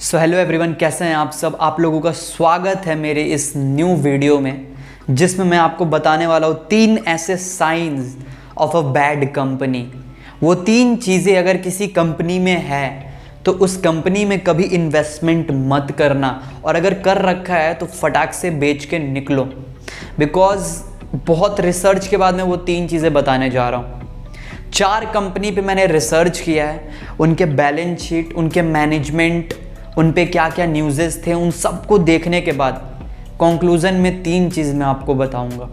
So hello everyone, कैसे हैं आप सब। आप लोगों का स्वागत है मेरे इस न्यू वीडियो में, जिसमें मैं आपको बताने वाला हूँ 3 ऐसे science of a bad company. वो 3 चीज़ें अगर किसी कंपनी में है तो उस कंपनी में कभी इन्वेस्टमेंट मत करना, और अगर कर रखा है तो फटाक से बेच के निकलो। बिकॉज बहुत रिसर्च के बाद मैं वो 3 चीज़ें बताने जा रहा हूँ। 4 कंपनी पे मैंने रिसर्च किया है, उनके बैलेंस शीट, उनके मैनेजमेंट, उन पे क्या क्या न्यूज़ेस थे, उन सबको देखने के बाद कंक्लूजन में 3 चीज़ मैं आपको बताऊंगा,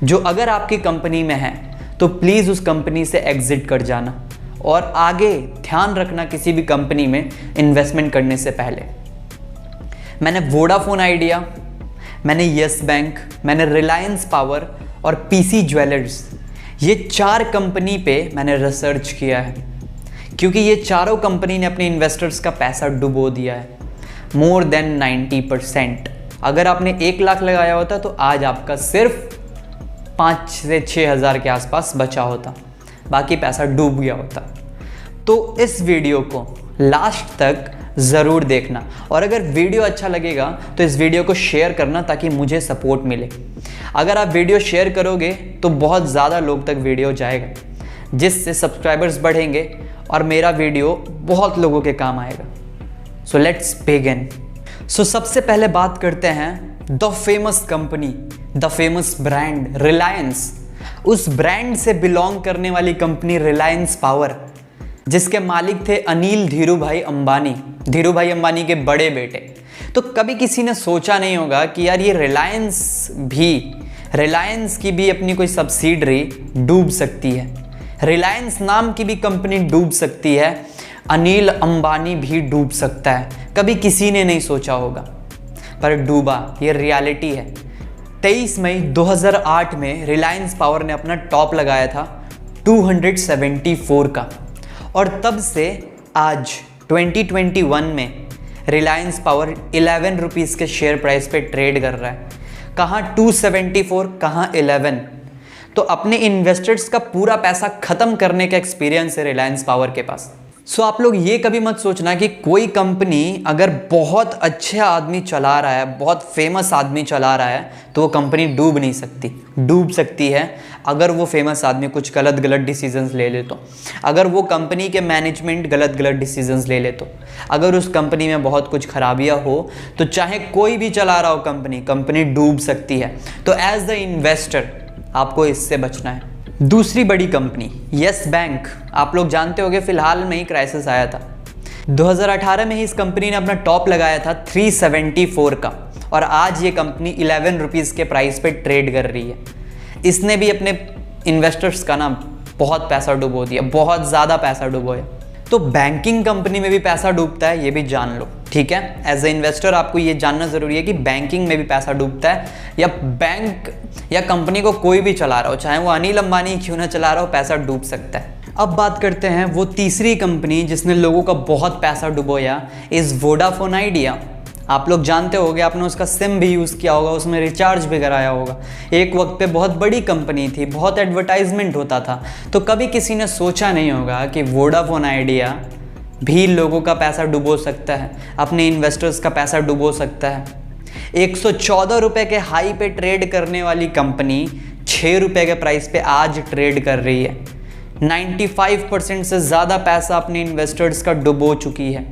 जो अगर आपकी कंपनी में है तो प्लीज़ उस कंपनी से एग्जिट कर जाना, और आगे ध्यान रखना किसी भी कंपनी में इन्वेस्टमेंट करने से पहले। मैंने वोडाफोन आइडिया, मैंने यस बैंक, मैंने रिलायंस पावर और पीसी ज्वेलर्स, ये 4 कंपनी पे मैंने रिसर्च किया है, क्योंकि ये चारों कंपनी ने अपने इन्वेस्टर्स का पैसा डुबो दिया है, मोर देन 90%। अगर आपने 1 लाख लगाया होता तो आज आपका सिर्फ 5 से 6 हज़ार के आसपास बचा होता, बाकी पैसा डूब गया होता। तो इस वीडियो को लास्ट तक ज़रूर देखना, और अगर वीडियो अच्छा लगेगा तो इस वीडियो को शेयर करना ताकि मुझे सपोर्ट मिले। अगर आप वीडियो शेयर करोगे तो बहुत ज़्यादा लोग तक वीडियो जाएगा, जिससे सब्सक्राइबर्स बढ़ेंगे और मेरा वीडियो बहुत लोगों के काम आएगा। So let's begin. सो सबसे पहले बात करते हैं the famous company, the famous brand Reliance. उस ब्रांड से बिलोंग करने वाली कंपनी रिलायंस पावर, जिसके मालिक थे अनिल धीरूभाई अंबानी, धीरूभाई अंबानी के बड़े बेटे। तो कभी किसी ने सोचा नहीं होगा कि यार ये रिलायंस की भी अपनी कोई सब्सिडरी डूब सकती है, रिलायंस नाम की भी कंपनी डूब सकती है, अनिल अंबानी भी डूब सकता है। कभी किसी ने नहीं सोचा होगा, पर डूबा, ये रियलिटी है। 23 मई 2008 में रिलायंस पावर ने अपना टॉप लगाया था 274 का, और तब से आज 2021 में रिलायंस पावर 11 रुपीज़ के शेयर प्राइस पे ट्रेड कर रहा है। कहाँ 274, कहाँ 11। तो अपने इन्वेस्टर्स का पूरा पैसा खत्म करने का एक्सपीरियंस है रिलायंस पावर के पास। सो आप लोग ये कभी मत सोचना कि कोई कंपनी अगर बहुत अच्छा आदमी चला रहा है, बहुत फेमस आदमी चला रहा है, तो वो कंपनी डूब नहीं सकती। डूब सकती है अगर वो फेमस आदमी कुछ गलत डिसीजंस ले ले तो, अगर वो कंपनी के मैनेजमेंट गलत डिसीजंस ले ले तो, अगर उस कंपनी में बहुत कुछ खराबियाँ हो तो चाहे कोई भी चला रहा हो कंपनी डूब सकती है। तो एज द इन्वेस्टर आपको इससे बचना है। दूसरी बड़ी कंपनी यस बैंक, आप लोग जानते होंगे फिलहाल में ही क्राइसिस आया था। 2018 में ही इस कंपनी ने अपना टॉप लगाया था 374 का, और आज ये कंपनी 11 रुपीज़ के प्राइस पे ट्रेड कर रही है। इसने भी अपने इन्वेस्टर्स का ना बहुत पैसा डुबो दिया, बहुत ज़्यादा पैसा डुबोया। तो बैंकिंग कंपनी में भी पैसा डूबता है, ये भी जान लो, ठीक है। एज ए इन्वेस्टर आपको ये जानना ज़रूरी है कि बैंकिंग में भी पैसा डूबता है, या बैंक या कंपनी को कोई भी चला रहा हो, चाहे वो अनिल अंबानी क्यों ना चला रहा हो, पैसा डूब सकता है। अब बात करते हैं वो तीसरी कंपनी जिसने लोगों का बहुत पैसा डुबोया, इज़ वोडाफोन आइडिया। आप लोग जानते होंगे, आपने उसका सिम भी यूज़ किया होगा, उसमें रिचार्ज भी कराया होगा। एक वक्त पे बहुत बड़ी कंपनी थी, बहुत एडवर्टाइजमेंट होता था। तो कभी किसी ने सोचा नहीं होगा कि वोडाफोन आइडिया भी लोगों का पैसा डुबो सकता है, अपने इन्वेस्टर्स का पैसा डुबो सकता है। 114 रुपये के हाई पे ट्रेड करने वाली कंपनी 6 रुपये के प्राइस पे आज ट्रेड कर रही है। 95% से ज़्यादा पैसा अपने इन्वेस्टर्स का डुबो चुकी है।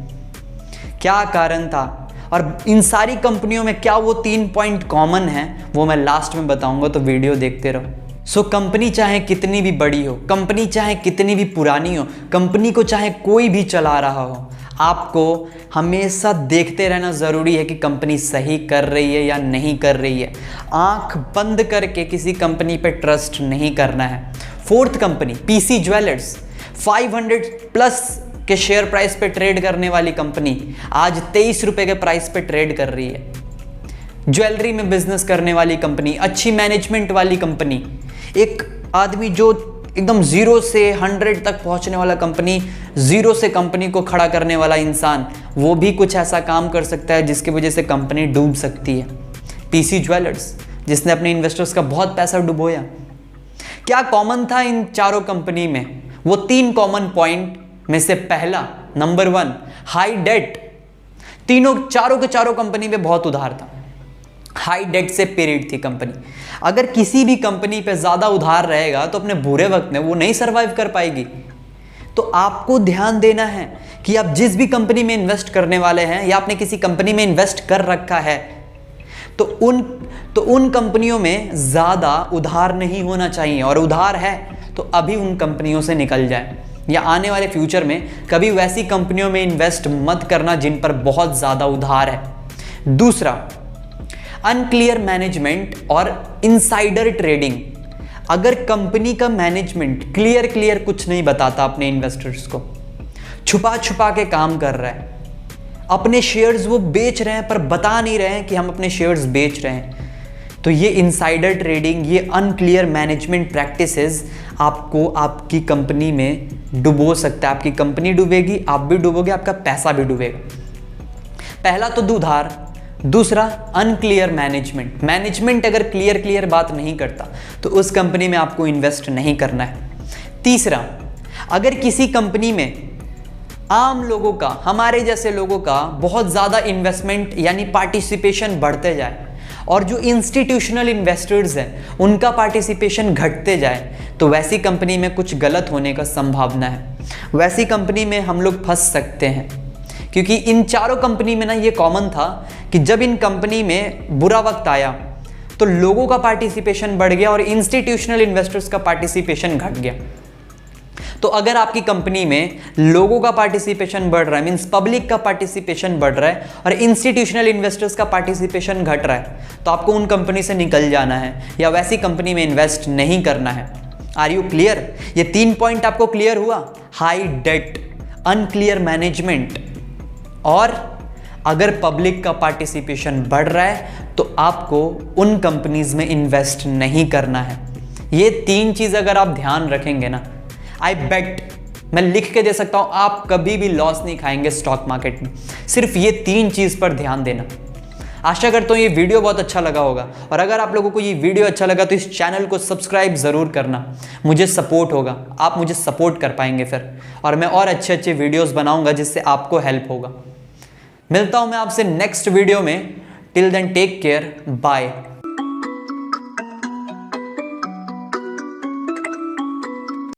क्या कारण था, और इन सारी कंपनियों में क्या वो 3 पॉइंट कॉमन है, वो मैं लास्ट में बताऊंगा, तो वीडियो देखते रहो। सो कंपनी चाहे कितनी भी बड़ी हो, कंपनी चाहे कितनी भी पुरानी हो, कंपनी को चाहे कोई भी चला रहा हो, आपको हमेशा देखते रहना ज़रूरी है कि कंपनी सही कर रही है या नहीं कर रही है। आंख बंद करके किसी कंपनी पे ट्रस्ट नहीं करना है। 4th कंपनी पीसी ज्वेलर्स, 500+ के शेयर प्राइस पे ट्रेड करने वाली कंपनी आज 23 रुपये के प्राइस पे ट्रेड कर रही है। ज्वेलरी में बिजनेस करने वाली कंपनी, अच्छी मैनेजमेंट वाली कंपनी, एक आदमी जो एकदम 0 से 100 तक पहुंचने वाला कंपनी, 0 से कंपनी को खड़ा करने वाला इंसान, वो भी कुछ ऐसा काम कर सकता है जिसकी वजह से कंपनी डूब सकती है। पीसी ज्वेलर्स, जिसने अपने इन्वेस्टर्स का बहुत पैसा डुबोया। क्या कॉमन था इन चारों कंपनी में? वो 3 कॉमन पॉइंट में से पहला, नंबर 1, हाई डेट। चारों के चारों कंपनी पे बहुत उधार था, हाई डेट से पीरियड थी कंपनी। अगर किसी भी कंपनी पे ज़्यादा उधार रहेगा तो अपने बुरे वक्त में वो नहीं सर्वाइव कर पाएगी। तो आपको ध्यान देना है कि आप जिस भी कंपनी में इन्वेस्ट करने वाले हैं या आपने किसी कंपनी में इन्वेस्ट कर रखा है तो उन कंपनियों में ज़्यादा उधार नहीं होना चाहिए, और उधार है तो अभी उन कंपनियों से निकल जाए, या आने वाले फ्यूचर में कभी वैसी कंपनियों में इन्वेस्ट मत करना जिन पर बहुत ज़्यादा उधार है। दूसरा, अनक्लियर मैनेजमेंट और इनसाइडर ट्रेडिंग। अगर कंपनी का मैनेजमेंट क्लियर कुछ नहीं बताता अपने इन्वेस्टर्स को, छुपा छुपा के काम कर रहा है, अपने शेयर्स वो बेच रहे हैं पर बता नहीं रहे हैं कि हम अपने शेयर्स बेच रहे हैं, तो ये इनसाइडर ट्रेडिंग, ये अनक्लियर मैनेजमेंट प्रैक्टिसेस आपको आपकी कंपनी में डुबो सकता है। आपकी कंपनी डूबेगी, आप भी डूबोगे, आपका पैसा भी डूबेगा। पहला तो उधार, दूसरा अनक्लियर मैनेजमेंट अगर क्लियर बात नहीं करता तो उस कंपनी में आपको इन्वेस्ट नहीं करना है। तीसरा, अगर किसी कंपनी में आम लोगों का, हमारे जैसे लोगों का बहुत ज़्यादा इन्वेस्टमेंट यानी पार्टिसिपेशन बढ़ते जाए और जो इंस्टीट्यूशनल इन्वेस्टर्स हैं उनका पार्टिसिपेशन घटते जाए तो वैसी कंपनी में कुछ गलत होने का संभावना है। वैसी कंपनी में हम लोग फंस सकते हैं, क्योंकि इन चारों कंपनी में ना ये कॉमन था कि जब इन कंपनी में बुरा वक्त आया तो लोगों का पार्टिसिपेशन बढ़ गया और इंस्टीट्यूशनल इन्वेस्टर्स का पार्टिसिपेशन घट गया। तो अगर आपकी कंपनी में लोगों का पार्टिसिपेशन बढ़ रहा है, मींस पब्लिक का पार्टिसिपेशन बढ़ रहा है और इंस्टीट्यूशनल इन्वेस्टर्स का पार्टिसिपेशन घट रहा है, तो आपको उन कंपनी से निकल जाना है या वैसी कंपनी में इन्वेस्ट नहीं करना है। Are you clear? ये 3 पॉइंट आपको क्लियर हुआ? हाई डेट, अनक्लियर मैनेजमेंट, और अगर पब्लिक का पार्टिसिपेशन बढ़ रहा है तो आपको उन कंपनीज में इन्वेस्ट नहीं करना है। ये 3 चीज़ अगर आप ध्यान रखेंगे ना, आई बेट, मैं लिख के दे सकता हूं, आप कभी भी लॉस नहीं खाएंगे स्टॉक मार्केट में। सिर्फ ये 3 चीज़ पर ध्यान देना। आशा करता हूं ये वीडियो बहुत अच्छा लगा होगा, और अगर आप लोगों को ये वीडियो अच्छा लगा तो इस चैनल को सब्सक्राइब ज़रूर करना, मुझे सपोर्ट होगा, आप मुझे सपोर्ट कर पाएंगे फिर, और मैं और अच्छे वीडियोज़ बनाऊँगा जिससे आपको हेल्प होगा। मिलता हूँ मैं आपसे नेक्स्ट वीडियो में। Till then take care, bye.